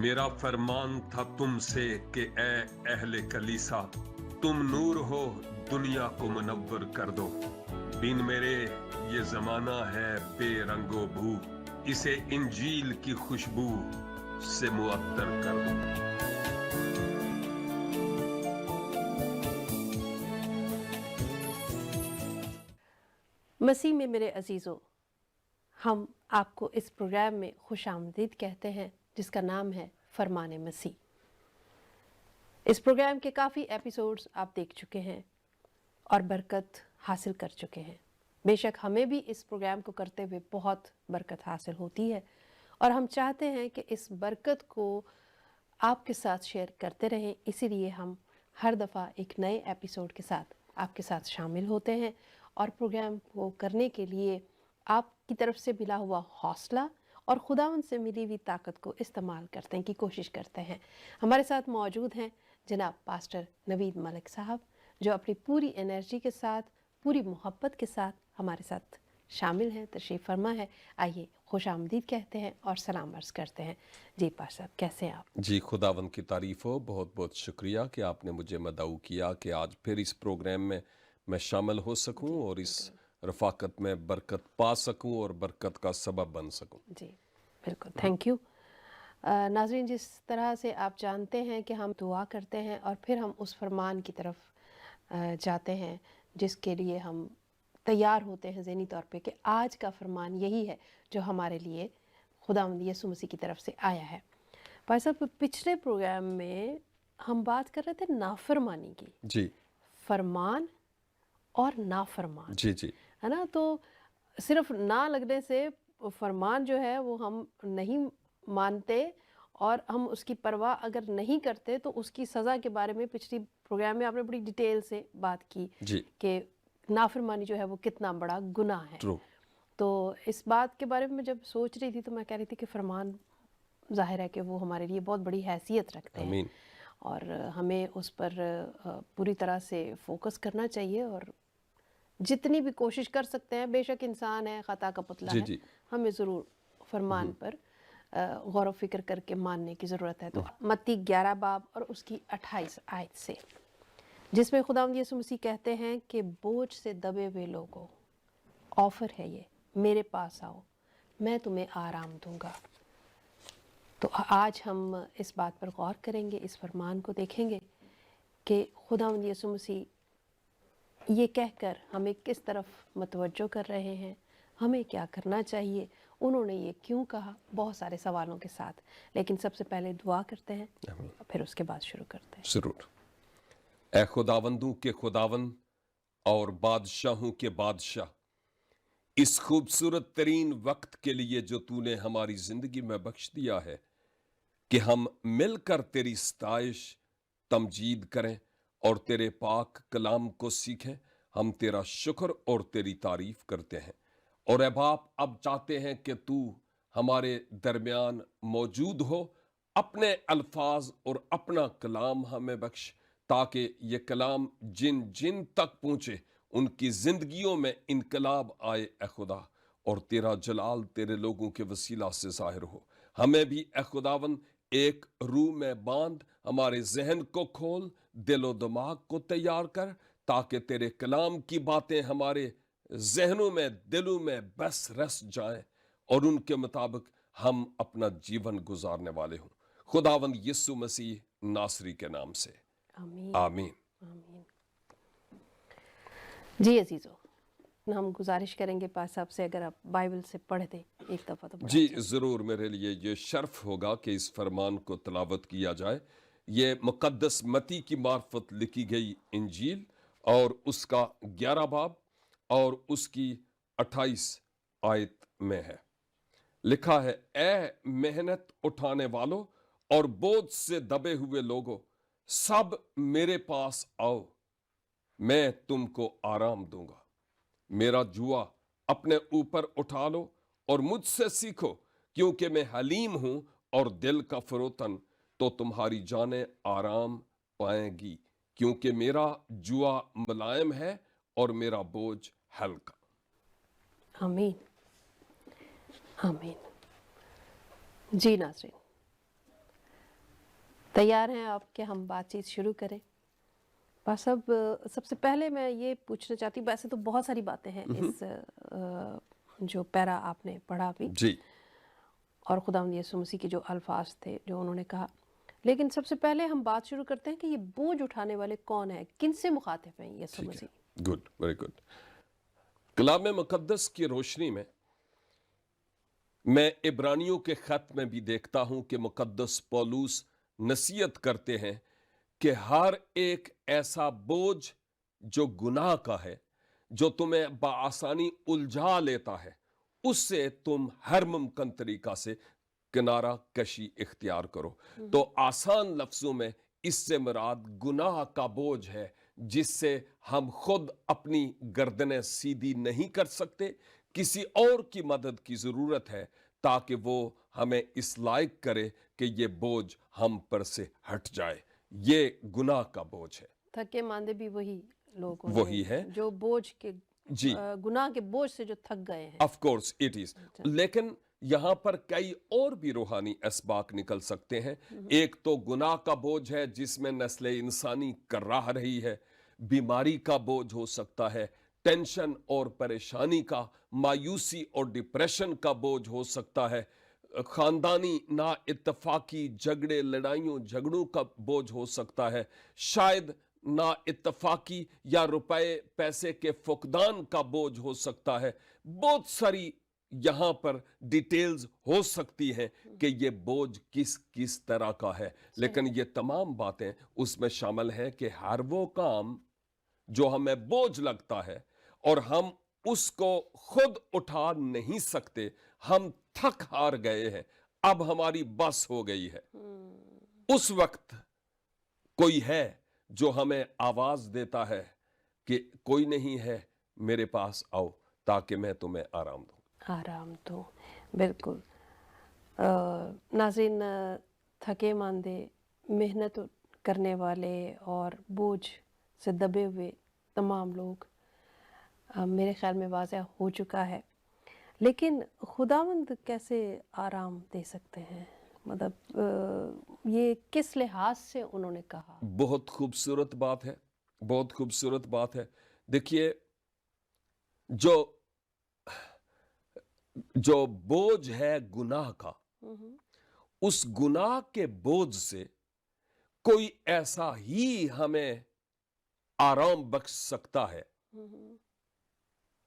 मेरा फरमान था तुमसे कि ए अहले कलीसा, तुम नूर हो, दुनिया को मुनव्वर कर दो। बिन मेरे ये जमाना है बेरंगो बू, इसे इंजील की खुशबू से मुअत्तर कर दो। मसीह में मेरे अजीज़ों, हम आपको इस प्रोग्राम में खुशामदीद कहते हैं जिसका नाम है फरमान मसीह। इस प्रोग्राम के काफ़ी एपिसोड्स आप देख चुके हैं और बरकत हासिल कर चुके हैं। बेशक हमें भी इस प्रोग्राम को करते हुए बहुत बरकत हासिल होती है और हम चाहते हैं कि इस बरकत को आपके साथ शेयर करते रहें। इसीलिए हम हर दफ़ा एक नए एपिसोड के साथ आपके साथ शामिल होते हैं और प्रोग्राम को करने के लिए आपकी तरफ से मिला हुआ हौसला और खुदावंद से मिली हुई ताकत को इस्तेमाल करते हैं की कोशिश करते हैं। हमारे साथ मौजूद हैं जनाब पास्टर नवीद मलिक साहब, जो अपनी पूरी एनर्जी के साथ, पूरी मोहब्बत के साथ हमारे साथ शामिल हैं, तशरीफ़ फरमा है। आइए खुशामदीद कहते हैं और सलाम अर्ज़ करते हैं। जी पास्टर साहब, कैसे हैं आप? जी, खुदावंद की तारीफ़ हो। बहुत बहुत शुक्रिया कि आपने मुझे मदऊ किया कि आज फिर इस प्रोग्राम में मैं शामिल हो सकूं और इस रफ़ाकत में बरकत पा सकूं और बरकत का सबब बन सकूं। जी बिल्कुल, थैंक यू। नाज़रीन, जिस तरह से आप जानते हैं कि हम दुआ करते हैं और फिर हम उस फरमान की तरफ जाते हैं जिसके लिए हम तैयार होते हैं ज़हनी तौर पे कि आज का फरमान यही है जो हमारे लिए खुदावंद यीशु मसीह की तरफ से आया है। भाई साहब, पिछले प्रोग्राम में हम बात कर रहे थे नाफरमानी की। जी फरमान और नाफरमान, जी जी है ना? तो सिर्फ ना लगने से फरमान जो है वो हम नहीं मानते और हम उसकी परवाह अगर नहीं करते तो उसकी सज़ा के बारे में पिछली प्रोग्राम में आपने बड़ी डिटेल से बात की जी कि नाफरमानी जो है वो कितना बड़ा गुनाह है। ट्रू। तो इस बात के बारे में जब सोच रही थी तो मैं कह रही थी कि फरमान ज़ाहिर है कि वो हमारे लिए बहुत बड़ी हैसियत रखते हैं आमीन। और हमें उस पर पूरी तरह से फोकस करना चाहिए और जितनी भी कोशिश कर सकते हैं। बेशक इंसान है, ख़ता का पुतला जी है, जी हमें ज़रूर फरमान पर गौर व फिक्र करके मानने की ज़रूरत है। तो मत्ती 11 बाब और उसकी 28 आयत से, जिसमें खुदावंद यीशु मसीह कहते हैं कि बोझ से दबे हुए लोगों, ऑफ़र है ये, मेरे पास आओ, मैं तुम्हें आराम दूंगा। तो आज हम इस बात पर गौर करेंगे, इस फरमान को देखेंगे कि खुदावंद यीशु मसीह ये कहकर हमें किस तरफ मतवज्जो कर रहे हैं, हमें क्या करना चाहिए, उन्होंने ये क्यों कहा, बहुत सारे सवालों के साथ। लेकिन सबसे पहले दुआ करते हैं और फिर उसके बाद शुरू करते हैं। ज़रूर। ए खुदावंदों के खुदावंद और बादशाहों के बादशाह, इस खूबसूरत तरीन वक्त के लिए जो तूने हमारी ज़िंदगी में बख्श दिया है कि हम मिलकर तेरी सताइश तमजीद करें और तेरे पाक कलाम को सीखें, हम तेरा शुक्र और तेरी तारीफ करते हैं। और ए बाप, अब चाहते हैं कि तू हमारे दरमियान मौजूद हो, अपने अल्फाज और अपना कलाम हमें बख्श, ताकि ये कलाम जिन जिन तक पहुँचे उनकी ज़िंदगियों में इनकलाब आए ए खुदा, और तेरा जलाल तेरे लोगों के वसीला से ज़ाहिर हो। हमें भी ए खुदावन एक रूह में बांध, हमारे जहन को खोल, दिलो दिमाग को तैयार कर, ताकि तेरे कलाम की बातें हमारे जहनों में, दिलों में बस रस जाएं और उनके मुताबिक हम अपना जीवन गुजारने वाले हों। खुदावंद यीशु मसीह नासरी के नाम से आमीन आमीन। आमीन। जी अजीज़ों, हम गुजारिश करेंगे पास साहब से अगर आप बाइबल से पढ़ दें एक दफ़ा तो बड़ा जी अच्छा। ज़रूर, मेरे लिए ये शर्फ होगा कि इस फरमान को तलावत किया जाए। ये मुक़द्दस मती की मार्फत लिखी गई इंजील और उसका 11 बाब और उसकी 28 आयत में है। लिखा है, ए मेहनत उठाने वालों और बोझ से दबे हुए लोगों, सब मेरे पास आओ, मैं तुमको आराम दूंगा। मेरा जुआ अपने ऊपर उठा लो और मुझसे सीखो, क्योंकि मैं हलीम हूं और दिल का फरोतन, तो तुम्हारी जानें आराम पाएंगी, क्योंकि मेरा जुआ मुलायम है और मेरा बोझ हल्का। आमीन आमीन। जी नाज़रीन, तैयार हैं आप कि हम बातचीत शुरू करें? बस अब सबसे पहले मैं ये पूछना चाहती हूँ, वैसे तो बहुत सारी बातें हैं इस जो पैरा आपने पढ़ा अभी, जी और खुदावंद यीशु मसीह के जो अल्फाज थे जो उन्होंने कहा, लेकिन सबसे पहले हम बात शुरू करते हैं कि ये बोझ उठाने वाले कौन है, किन से मुखातिब हैं यीशु मसीह? Good, very good. कलाम मुकद्दस की रोशनी में मैं इब्रानियों के खत में भी देखता हूं कि मुकद्दस पौलुस नसीहत करते हैं कि हर एक ऐसा बोझ जो गुनाह का है, जो तुम्हें बआसानी उलझा लेता है, उससे तुम हर मुमकिन तरीका से किनारा कशी इख्तियार करो। तो आसान लफ्जों में इससे मुराद गुनाह का बोझ है जिससे हम खुद अपनी गर्दनें सीधी नहीं कर सकते, किसी और की मदद की जरूरत है ताकि वो हमें इस लायक करे कि ये बोझ हम पर से हट जाए। ये गुनाह का बोझ है। थके मांदे भी वही लोग वही है जो बोझ के जी, गुनाह के बोझ से जो थक गए हैं। Of course it is. लेकिन यहां पर कई और भी रूहानी असबाक निकल सकते हैं। एक तो गुनाह का बोझ है जिसमें नस्ल इंसानी कर्राह रही है, बीमारी का बोझ हो सकता है, टेंशन और परेशानी का, मायूसी और डिप्रेशन का बोझ हो सकता है, खानदानी ना इत्तफाकी झगड़े लड़ाइयों झगड़ों का बोझ हो सकता है, शायद ना इत्तफाकी या रुपए पैसे के फुकदान का बोझ हो सकता है। बहुत सारी यहां पर डिटेल्स हो सकती हैं कि ये बोझ किस किस तरह का है, लेकिन ये तमाम बातें उसमें शामिल हैं कि हर वो काम जो हमें बोझ लगता है और हम उसको खुद उठा नहीं सकते, हम थक हार गए हैं, अब हमारी बस हो गई है, उस वक्त कोई है जो हमें आवाज देता है कि कोई नहीं है, मेरे पास आओ ताकि मैं तुम्हें आराम दूं। आराम तो बिल्कुल। नाज़रीन, थके मांदे, मेहनत करने वाले और बोझ से दबे हुए तमाम लोग, मेरे ख्याल में वाज़ह हो चुका है, लेकिन खुदावंद कैसे आराम दे सकते हैं? मतलब ये किस लिहाज से उन्होंने कहा? बहुत खूबसूरत बात है, बहुत खूबसूरत बात है। देखिए, जो बोझ है गुनाह का, उस गुनाह के बोझ से कोई ऐसा ही हमें आराम बख्श सकता है,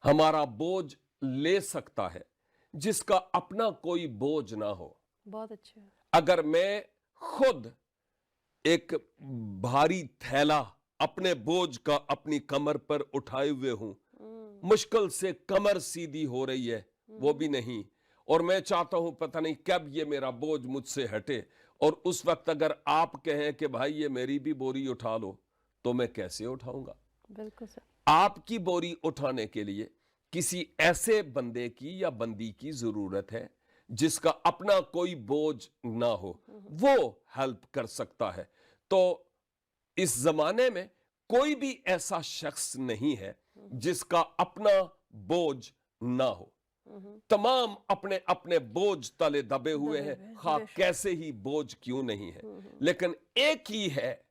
हमारा बोझ ले सकता है, जिसका अपना कोई बोझ ना हो। बहुत अच्छा। अगर मैं खुद एक भारी थैला अपने बोझ का अपनी कमर पर उठाए हुए हूं, मुश्किल से कमर सीधी हो रही है, वो भी नहीं, और मैं चाहता हूं पता नहीं कब ये मेरा बोझ मुझसे हटे, और उस वक्त अगर आप कहें कि भाई ये मेरी भी बोरी उठा लो, तो मैं कैसे उठाऊंगा? बिल्कुल सर। आपकी बोरी उठाने के लिए किसी ऐसे बंदे की या बंदी की जरूरत है जिसका अपना कोई बोझ ना हो, वो हेल्प कर सकता है। तो इस जमाने में कोई भी ऐसा शख्स नहीं है जिसका अपना बोझ ना हो। तमाम अपने अपने बोझ तले दबे हुए हैं, खा कैसे ही बोझ क्यों नहीं है, लेकिन एक ही है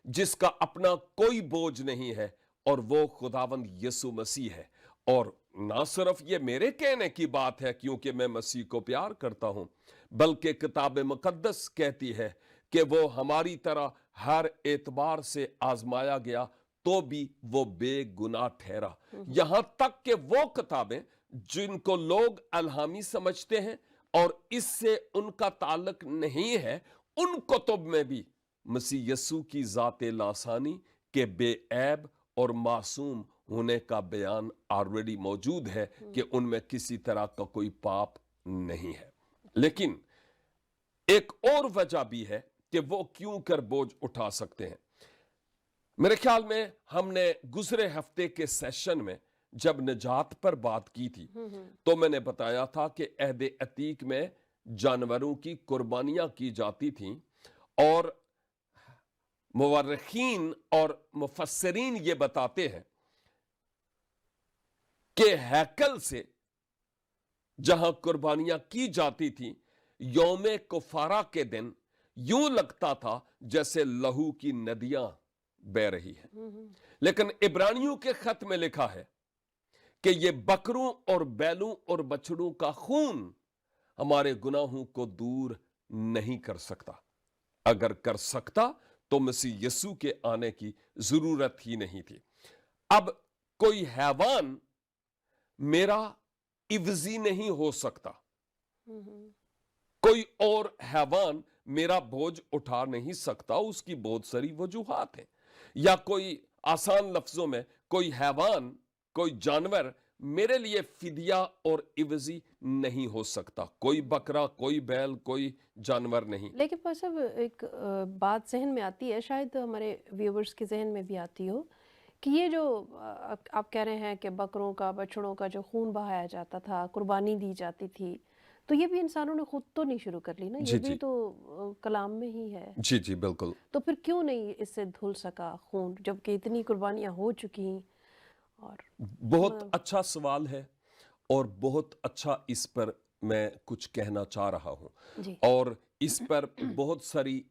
जिसका अपना कोई बोझ नहीं है, और वो खुदावंद यीशु मसीह है। और ना सिर्फ ये मेरे कहने की बात है क्योंकि मैं मसीह को प्यार करता हूं, बल्कि किताब मुकद्दस कहती है कि वो हमारी तरह हर एतबार से आजमाया गया तो भी वो बेगुनाह ठहरा। यहां तक कि वो किताबें जिनको लोग अलहामी समझते हैं और इससे उनका ताल्लुक नहीं है, उन कुतुब में भी मसीह यीशु की ज़ाते लासानी के बेऐब और मासूम होने का बयान ऑलरेडी मौजूद है कि उनमें किसी तरह का कोई पाप नहीं है। लेकिन एक और वजह भी है कि वो क्यों कर बोझ उठा सकते हैं। मेरे ख्याल में हमने गुजरे हफ्ते के सेशन में जब निजात पर बात की थी तो मैंने बताया था कि अहद अतीक में जानवरों की कुर्बानियां की जाती थीं, और मुवर्रिखीन और मुफस्सिरीन ये बताते हैं कि हैकल से जहां कुर्बानियां की जाती थी, यौमे कुफारा के दिन यूं लगता था जैसे लहू की नदियां बह रही हैं। लेकिन इब्रानियों के खत में लिखा है कि ये बकरों और बैलों और बछड़ों का खून हमारे गुनाहों को दूर नहीं कर सकता। अगर कर सकता तो मसीह यीशु के आने की जरूरत ही नहीं थी। अब कोई हैवान मेरा इवजी नहीं हो सकता, कोई और हैवान मेरा बोझ उठा नहीं सकता। उसकी बहुत सारी वजूहात हैं। या कोई आसान लफ्जों में, कोई हैवान, कोई जानवर मेरे लिए फिदिया और इवजी नहीं हो सकता। कोई बकरा, कोई बैल, कोई जानवर नहीं। लेकिन पर सब एक बात जहन में आती है, शायद हमारे व्यूवर्स के जहन में भी आती हो, कि ये जो आप कह रहे हैं कि बकरों का, बछड़ों का जो खून बहाया जाता था, कुर्बानी दी जाती थी, तो ये भी इंसानों ने खुद तो नहीं शुरू कर ली ना, जी ये भी जी तो कलाम में ही है। जी जी बिल्कुल। तो फिर क्यों नहीं इससे धुल सका खून, जबकि इतनी कुर्बानियां हो चुकी। और बहुत अच्छा सवाल है और बहुत अच्छा इस पर मैं कुछ कहना चाह रहा हूं। जी और इस पर बहुत सारी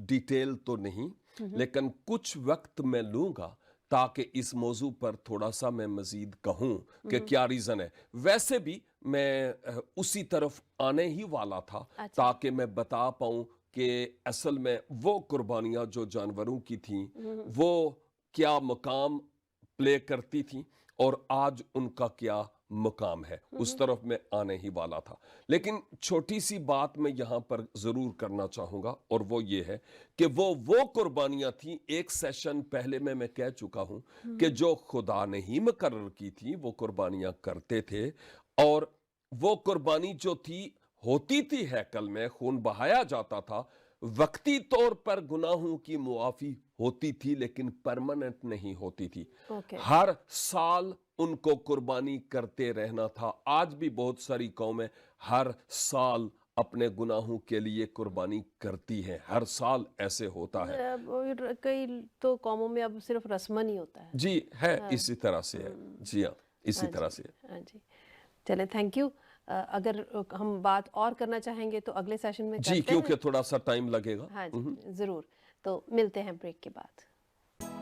डिटेल तो नहीं, लेकिन कुछ वक्त मैं लूंगा ताकि इस मौजू पर थोड़ा सा मैं मजीद कहूं कि क्या रीज़न है। वैसे भी मैं उसी तरफ आने ही वाला था अच्छा। ताकि मैं बता पाऊं कि असल में वो कुर्बानियां जो जानवरों की थीं वो क्या मकाम प्ले करती थीं और आज उनका क्या मुकाम है, उस तरफ मैं आने ही वाला था। लेकिन छोटी सी बात मैं यहाँ पर जरूर करना चाहूंगा और वो ये है कि वो कुर्बानियां थी, एक सेशन पहले में मैं कह चुका हूं कि जो खुदा ने ही मुकर्रर की थी वो कुर्बानियां करते थे। और वो कुर्बानी जो थी होती थी हैकल में, खून बहाया जाता था, वक्ती तौर पर गुनाहों की मुआफी होती थी लेकिन परमानेंट नहीं होती थी। ओके। हर साल उनको कुर्बानी करते रहना था। आज भी बहुत सारी कौमें हर साल अपने गुनाहों के लिए कुर्बानी करती हैं, हर साल ऐसे होता है। और कई तो कौमों में अब सिर्फ रस्मन ही होता है। जी है, इसी तरह से है। जी हाँ, इसी हाँ तरह जी, से है। हाँ जी। चले, थैंक यू। अगर हम बात और करना चाहेंगे तो अगले सेशन में जी, करते क्योंकि हैं। थोड़ा सा टाइम लगेगा। हाँ जी, ज़रूर। तो मिलते हैं ब्रेक के बाद।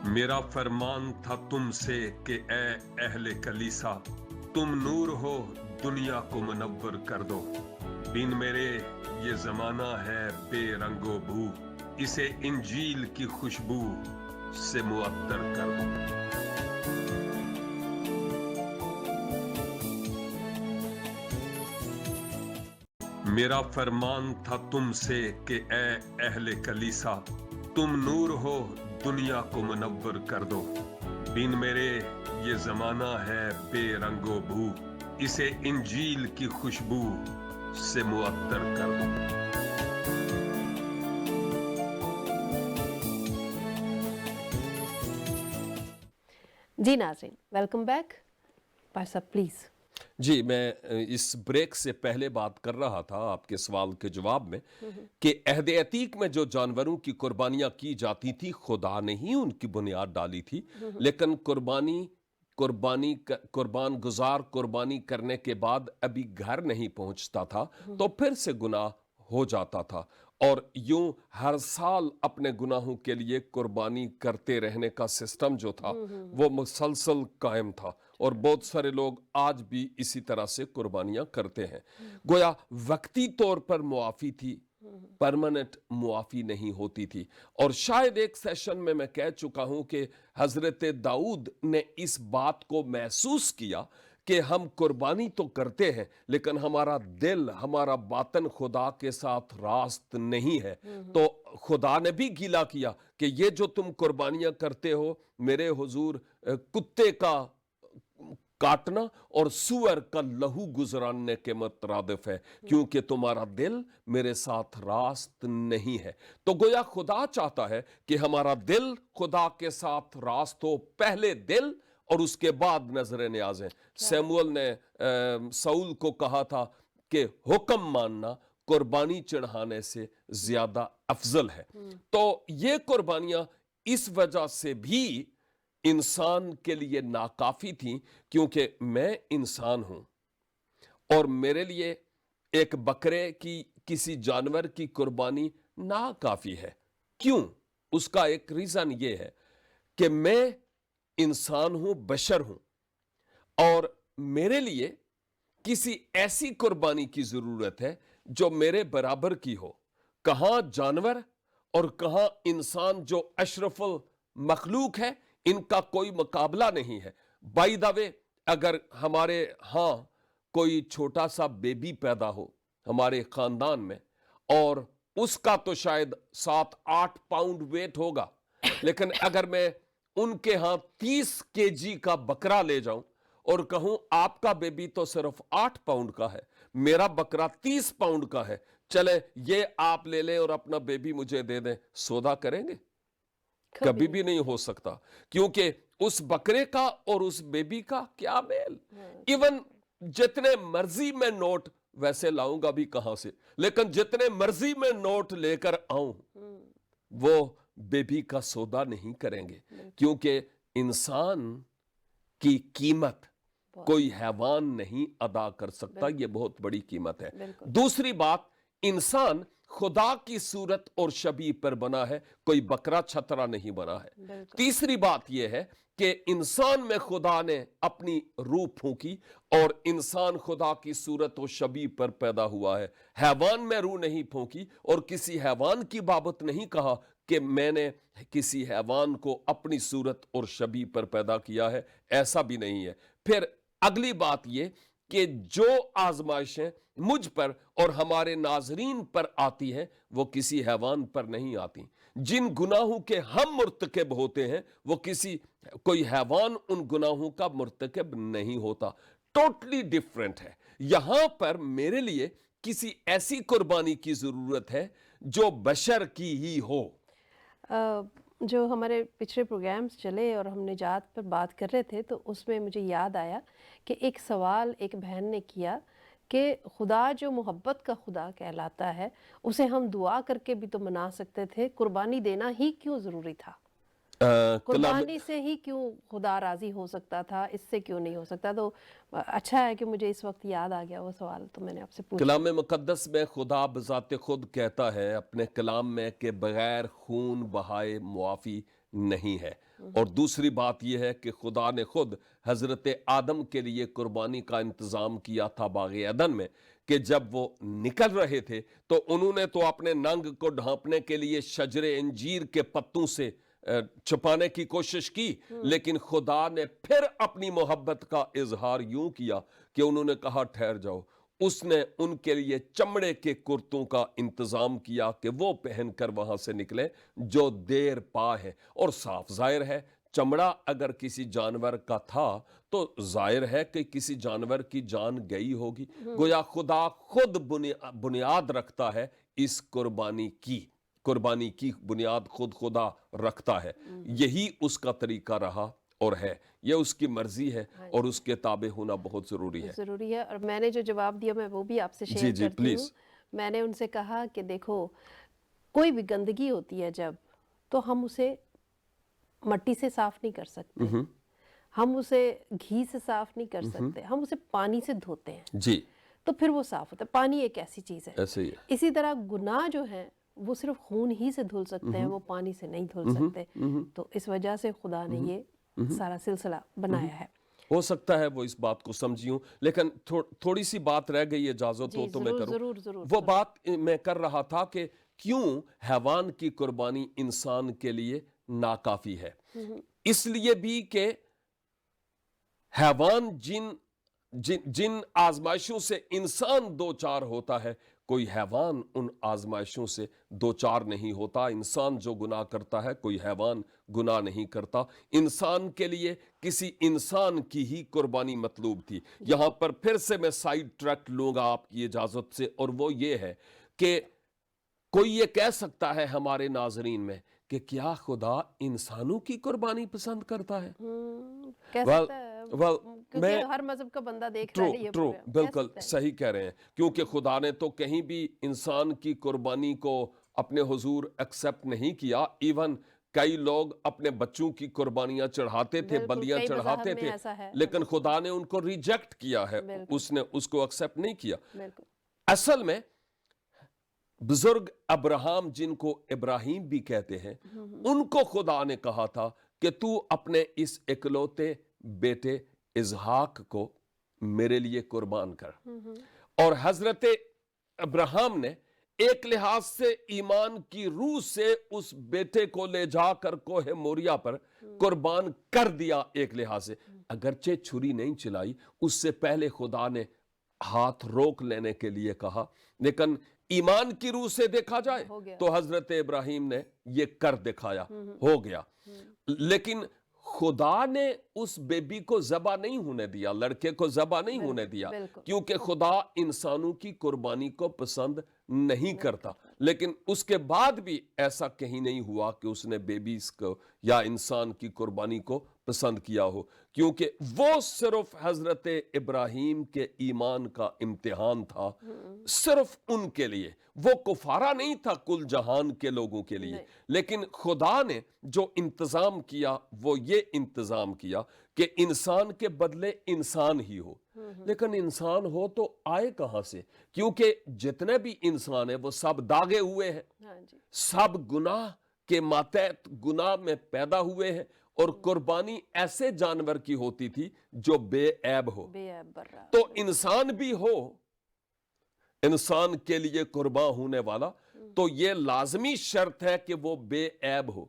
मेरा फरमान था तुमसे कि ए अहले कलीसा, तुम नूर हो, दुनिया को मुनव्वर कर दो। बिन मेरे ये जमाना है बेरंगो बू, इसे इंजील की खुशबू से मुअत्तर कर दो। मेरा फरमान था तुमसे कि ए अहले कलीसा, तुम नूर हो, दुनिया को मुनव्वर कर दो। बिन मेरे ये जमाना है बेरंगो बू, इसे इंजील की खुशबू से मुअत्तर कर दो। जी नाज़रीन, वेलकम बैक। भाई साहब प्लीज़। जी, मैं इस ब्रेक से पहले बात कर रहा था आपके सवाल के जवाब में कि अहद अतीक में जो जानवरों की कुर्बानियां की जाती थी, खुदा ने ही उनकी बुनियाद डाली थी। लेकिन कुर्बान गुजार कुर्बानी करने के बाद अभी घर नहीं पहुंचता था तो फिर से गुनाह हो जाता था। और यूं हर साल अपने गुनाहों के लिए कुर्बानी करते रहने का सिस्टम जो था वो मुसलसल कायम था। और बहुत सारे लोग आज भी इसी तरह से कुर्बानियां करते हैं। गोया वक्ती तौर पर मुआफी थी, परमानेंट मुआफी नहीं होती थी। और शायद एक सेशन में मैं कह चुका हूं कि हजरत दाऊद ने इस बात को महसूस किया कि हम कुर्बानी तो करते हैं लेकिन हमारा दिल, हमारा बातन खुदा के साथ रास्त नहीं है। तो खुदा ने भी गीला किया कि ये जो तुम कुर्बानियां करते हो मेरे हुजूर, कुत्ते का काटना और सुअर का लहू गुजराने के मुतरादिफ है, क्योंकि तुम्हारा दिल मेरे साथ रास्त नहीं है। तो गोया खुदा चाहता है कि हमारा दिल खुदा के साथ रास्त हो, पहले दिल और उसके बाद नजर न्याज़ें। सैमुअल ने साउल को कहा था कि हुक्म मानना कुर्बानी चढ़ाने से ज्यादा अफजल है। तो ये कुर्बानियां इस वजह से भी इंसान के लिए नाकाफी थी, क्योंकि मैं इंसान हूं और मेरे लिए एक बकरे की, किसी जानवर की कुर्बानी नाकाफी है। क्यों? उसका एक रीजन ये है कि मैं इंसान हूं, बशर हूं, और मेरे लिए किसी ऐसी कुर्बानी की जरूरत है जो मेरे बराबर की हो। कहां जानवर और कहां इंसान जो अशरफुल मखलूक है, इनका कोई मुकाबला नहीं है। बाय द वे, अगर हमारे यहां कोई छोटा सा बेबी पैदा हो हमारे खानदान में, और उसका तो शायद 7-8 पाउंड वेट होगा, लेकिन अगर मैं उनके यहां 30 केजी का बकरा ले जाऊं और कहूं आपका बेबी तो सिर्फ 8 पाउंड का है, मेरा बकरा 30 पाउंड का है, चले ये आप ले लें और अपना बेबी मुझे दे दें, सौदा करेंगे? कभी भी नहीं हो सकता, क्योंकि उस बकरे का और उस बेबी का क्या मेल। इवन जितने मर्जी में नोट वैसे लाऊंगा भी कहां से, लेकिन जितने मर्जी में नोट लेकर आऊं वो बेबी का सौदा नहीं करेंगे, क्योंकि इंसान की कीमत कोई हैवान नहीं अदा कर सकता। ये बहुत बड़ी कीमत है। दूसरी बात, इंसान खुदा की सूरत और शबीह पर बना है, कोई बकरा छतरा नहीं बना है। तीसरी बात यह है कि इंसान में खुदा ने अपनी रूह फूंकी और इंसान खुदा की सूरत और शबीह पर पैदा हुआ है। हैवान में रूह नहीं फूंकी और किसी हैवान की बाबत नहीं कहा कि मैंने किसी हैवान को अपनी सूरत और शबीह पर पैदा किया है, ऐसा भी नहीं है। फिर अगली बात यह कि जो आजमाइशें मुझ पर और हमारे नाजरीन पर आती हैं वो किसी हैवान पर नहीं आती। जिन गुनाहों के हम मुर्तकिब होते हैं वो कोई हैवान उन गुनाहों का मुर्तकिब नहीं होता। टोटली डिफरेंट है। यहां पर मेरे लिए किसी ऐसी कुर्बानी की जरूरत है जो बशर की ही हो। जो हमारे पिछले प्रोग्राम्स चले और हम निजात पर बात कर रहे थे, तो उसमें मुझे याद आया कि एक सवाल एक बहन ने किया कि खुदा जो मोहब्बत का खुदा कहलाता है उसे हम दुआ करके भी तो मना सकते थे, कुर्बानी देना ही क्यों ज़रूरी था? कुर्बानी से ही क्यों खुदा राज़ी हो सकता था, इससे क्यों नहीं हो सकता? तो अच्छा है कि मुझे इस वक्त याद आ गया वो सवाल, तो मैंने आपसे पूछा। कलाम मुकद्दस में खुदा बज़ाते खुद कहता है अपने कलाम में कि बगैर खून बहाए मुआफ़ी नहीं है। और दूसरी बात यह है कि खुदा ने खुद हज़रत आदम के लिए कुर्बानी का इंतज़ाम किया था बाग़ अदन में, कि जब वो निकल रहे थे तो उन्होंने तो अपने नंग को ढांपने के लिए शजरे इंजीर के पत्तों से छुपाने की कोशिश की, लेकिन खुदा ने फिर अपनी मोहब्बत का इजहार यूं किया कि उन्होंने कहा ठहर जाओ। उसने उनके लिए चमड़े के कुर्तों का इंतजाम किया कि वो पहनकर वहां से निकले जो देर पा है। और साफ जाहिर है चमड़ा अगर किसी जानवर का था तो जाहिर है कि किसी जानवर की जान गई होगी। गोया खुदा खुद बुनियाद रखता है इस कुर्बानी की बुनियाद खुद खुदा रखता है। यही उसका तरीका रहा और है, ये उसकी मर्जी है और उसके ताबे होना बहुत जरूरी है। और मैंने जो जवाब दिया मैं वो भी आपसे शेयर करती हूँ। मैंने उनसे कहा कि देखो, कोई भी गंदगी होती है जब, तो हम उसे मट्टी से साफ नहीं कर सकते, हम उसे घी से साफ नहीं कर सकते, हम उसे पानी से धोते हैं जी, तो फिर वो साफ होता है। पानी एक ऐसी चीज है। ऐसे ही है। इसी तरह गुनाह जो है वो सिर्फ खून ही से धुल सकते हैं, वो पानी से नहीं धुल सकते। तो इस वजह से खुदा ने ये सारा सिलसिला बनाया है। हो सकता है वो इस बात को समझी हूं, लेकिन थोड़ी सी बात रह गई, इजाजत हो तो मैं करूं। जरूर। वो बात मैं कर रहा था कि क्यों हैवान की कुर्बानी इंसान के लिए नाकाफी है। इसलिए भी कि हैवान जिन आजमाइशों से इंसान दो चार होता है, कोई हैवान उन आजमाइशों से दो चार नहीं होता। इंसान जो गुनाह करता है कोई हैवान गुनाह नहीं करता। इंसान के लिए किसी इंसान की ही कुर्बानी मतलूब थी। यहां पर फिर से मैं साइड ट्रैक लूंगा आपकी इजाजत से, और वो ये है कि कोई ये कह सकता है हमारे नाजरीन में कि क्या खुदा इंसानों की कुर्बानी पसंद करता है? मैं हर मजहब का बंदा देख रहा है ये प्रोग्राम। बिल्कुल सही कह रहे हैं, क्योंकि खुदा ने तो कहीं भी इंसान की कुर्बानी को अपने हुजूर एक्सेप्ट नहीं किया। इवन कई लोग अपने बच्चों की कुर्बानियां चढ़ाते थे, बलियां चढ़ाते थे, लेकिन खुदा ने उनको रिजेक्ट किया है, उसने उसको एक्सेप्ट नहीं किया। असल में बुजुर्ग अब्राहम, जिनको इब्राहिम भी कहते हैं, उनको खुदा ने कहा था कि तू अपने इस इकलौते बेटे इजहाक को मेरे लिए कुर्बान कर। और हजरत अब्राहम ने एक लिहाज से ईमान की रूह से उस बेटे को ले जाकर कोहे मोरिया पर कुर्बान कर दिया। एक लिहाज से अगरचे छुरी नहीं चलाई, उससे पहले खुदा ने हाथ रोक लेने के लिए कहा, लेकिन ईमान की रूह से देखा जाए तो हजरत इब्राहिम ने ये कर दिखाया, हो गया। लेकिन खुदा ने उस बेबी को ज़बा नहीं होने दिया, लड़के को ज़बा नहीं होने दिया, क्योंकि खुदा इंसानों की कुर्बानी को पसंद नहीं करता। लेकिन उसके बाद भी ऐसा कहीं नहीं हुआ कि उसने बेबीज को या इंसान की कुर्बानी को पसंद किया हो, क्योंकि वो सिर्फ हजरत इब्राहिम के ईमान का इम्तिहान था, सिर्फ उनके लिए। वो कुफारा नहीं था कुल जहान के लोगों के लिए। लेकिन खुदा ने जो इंतजाम किया वो ये इंतजाम किया कि इंसान के बदले इंसान ही हो। लेकिन इंसान हो तो आए कहां से? क्योंकि जितने भी इंसान है वो सब दागे हुए हैं, सब गुनाह के मातहत गुनाह में पैदा हुए हैं। और कुर्बानी ऐसे जानवर की होती थी जो बेऐब हो। तो इंसान भी हो इंसान के लिए कुर्बान होने वाला, तो ये लाजमी शर्त है कि वो बेऐब हो।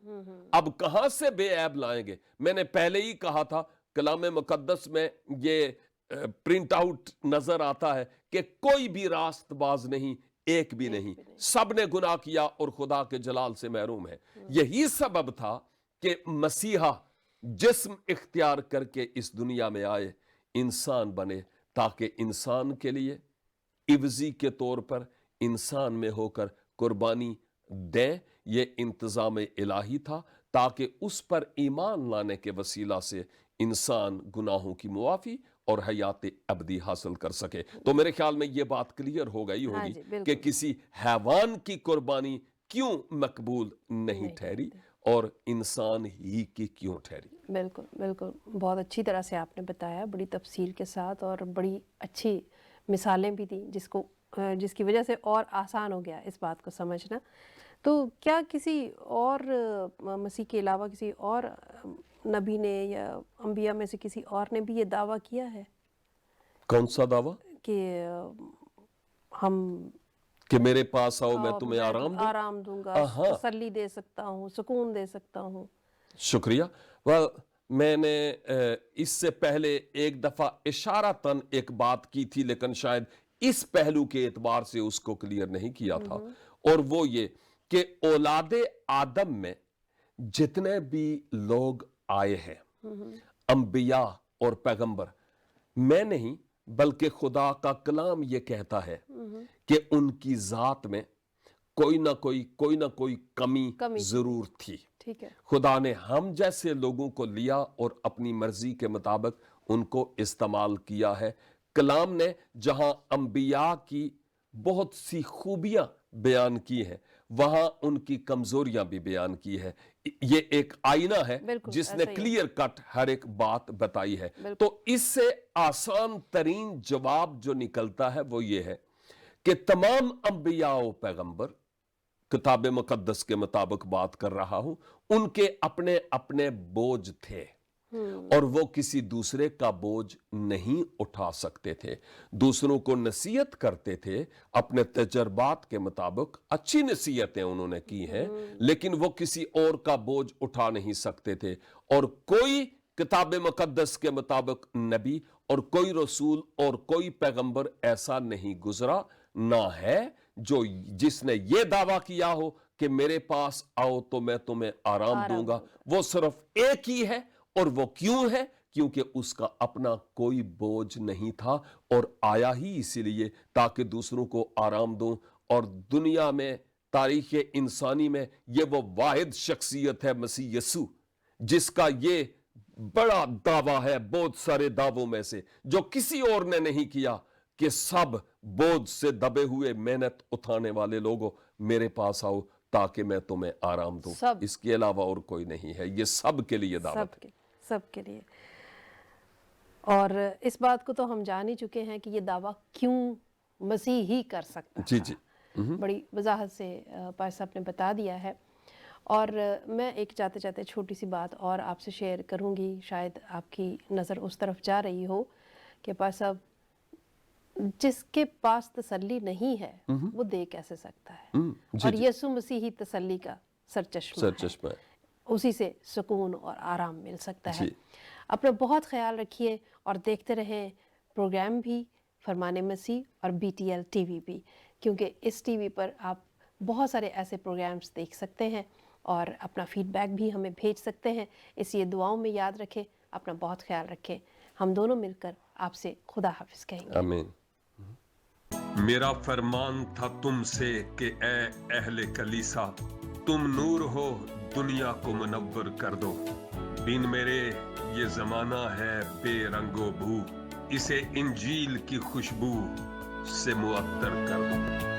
अब कहां से बेऐब लाएंगे? मैंने पहले ही कहा था, कलाम मुकद्दस में ये प्रिंट आउट नजर आता है कि कोई भी रास्तबाज नहीं, एक भी नहीं, सब ने गुनाह किया और खुदा के जलाल से महरूम है। यही सबब था कि मसीहा जिस्म इख्तियार करके इस दुनिया में आए, इंसान बने, ताकि इंसान के लिए इवजी के तौर पर इंसान में होकर कुर्बानी दें। ये इंतजाम इलाही था, ताकि उस पर ईमान लाने के वसीला से इंसान गुनाहों की मुआफी और हयात अबदी हासिल कर सके। तो मेरे ख्याल में ये बात क्लियर हो गई होगी कि किसी हैवान की कुर्बानी क्यों मकबूल नहीं ठहरी और इंसान ही की क्यों ठहरी। बिल्कुल बिल्कुल, बहुत अच्छी तरह से आपने बताया, बड़ी तफसील के साथ, और बड़ी अच्छी मिसालें भी दी जिसकी वजह से और आसान हो गया इस बात को समझना। तो क्या किसी और मसीह के अलावा किसी और नबी ने या अंबिया में से किसी और ने भी ये दावा किया है? कौन सा दावा? कि हम कि मेरे पास आओ, मैं तुम्हें आराम दूंगा, तसल्ली दे सकता हूँ, सुकून दे सकता हूँ। शुक्रिया। मैंने इससे पहले एक दफा इशारतन एक बात की थी, लेकिन शायद इस पहलू के एतबार से उसको क्लियर नहीं किया था, और वो ये कि औलादे आदम में जितने भी लोग आए हैं, अंबिया और पैगंबर, मैं नहीं बल्कि खुदा का कलाम ये कहता है कि उनकी जात में कोई ना कोई कमी जरूर थी। ठीक है। खुदा ने हम जैसे लोगों को लिया और अपनी मर्जी के मुताबिक उनको इस्तेमाल किया है। कलाम ने जहां अंबिया की बहुत सी खूबियां बयान की हैं, वहां उनकी कमजोरियां भी बयान की है। ये एक आईना है जिसने क्लियर कट हर एक बात बताई है। तो इससे आसान तरीन जवाब जो निकलता है वो ये है कि तमाम अंबिया और पैगंबर, किताब मुकद्दस के मुताबिक बात कर रहा हूं, उनके अपने अपने बोझ थे और वो किसी दूसरे का बोझ नहीं उठा सकते थे। दूसरों को नसीहत करते थे, अपने तजर्बात के मुताबिक अच्छी नसीहतें उन्होंने की हैं, लेकिन वो किसी और का बोझ उठा नहीं सकते थे। और कोई किताब मुकद्दस के मुताबिक नबी और कोई रसूल और कोई पैगंबर ऐसा नहीं गुजरा, ना है जिसने ये दावा किया हो कि मेरे पास आओ तो मैं तुम्हें आराम दूंगा। वो सिर्फ एक ही है, और वो क्यों है? क्योंकि उसका अपना कोई बोझ नहीं था और आया ही इसीलिए ताकि दूसरों को आराम दूं। और दुनिया में, तारीख इंसानी में, ये वो वाहिद शख्सियत है मसीह यसू, जिसका ये बड़ा दावा है बहुत सारे दावों में से, जो किसी और ने नहीं किया, कि सब बोझ से दबे हुए मेहनत उठाने वाले लोगों, मेरे पास आओ ताकि मैं तुम्हें आराम दूं। इसके अलावा और कोई नहीं है। ये सब के लिए दावत है, सबके लिए। और इस बात को तो हम जान ही चुके हैं कि ये दावा क्यों मसीह ही कर सकता है। जी जी। बड़ी वजाहत से पाश साहब ने बता दिया है। और मैं एक जाते जाते छोटी सी बात और आपसे शेयर करूंगी, शायद आपकी नज़र उस तरफ जा रही हो कि पाश साहब, जिसके पास तसल्ली नहीं है वो दे कैसे सकता है, और यीशु मसीह ही तसल्ली का सरचश्मा है। उसी से सुकून और आराम मिल सकता है। अपना बहुत ख्याल रखिए और देखते रहें प्रोग्राम भी फरमाने मसीह और BTL TV भी, क्योंकि इस TV पर आप बहुत सारे ऐसे प्रोग्राम्स देख सकते हैं और अपना फीडबैक भी हमें भेज सकते हैं। इसलिए दुआओं में याद रखें, अपना बहुत ख्याल रखें। हम दोनों मिलकर आपसे खुदा हाफिज कहेंगे। आमीन। मेरा फरमान था तुमसे कि ए अहले कलीसा, तुम नूर हो, दुनिया को मुनव्वर कर दो। बिन मेरे ये जमाना है बेरंगो भू, इसे इंजील की खुशबू से मुअत्तर कर दो।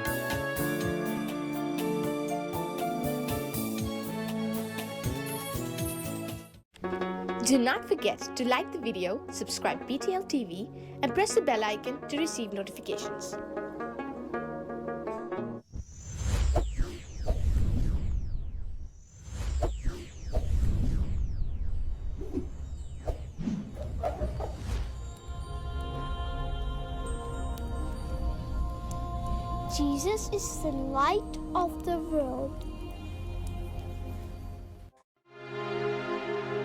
Do not forget to like the video, subscribe BTL TV, and press the bell icon to receive notifications. Jesus is the light of the world.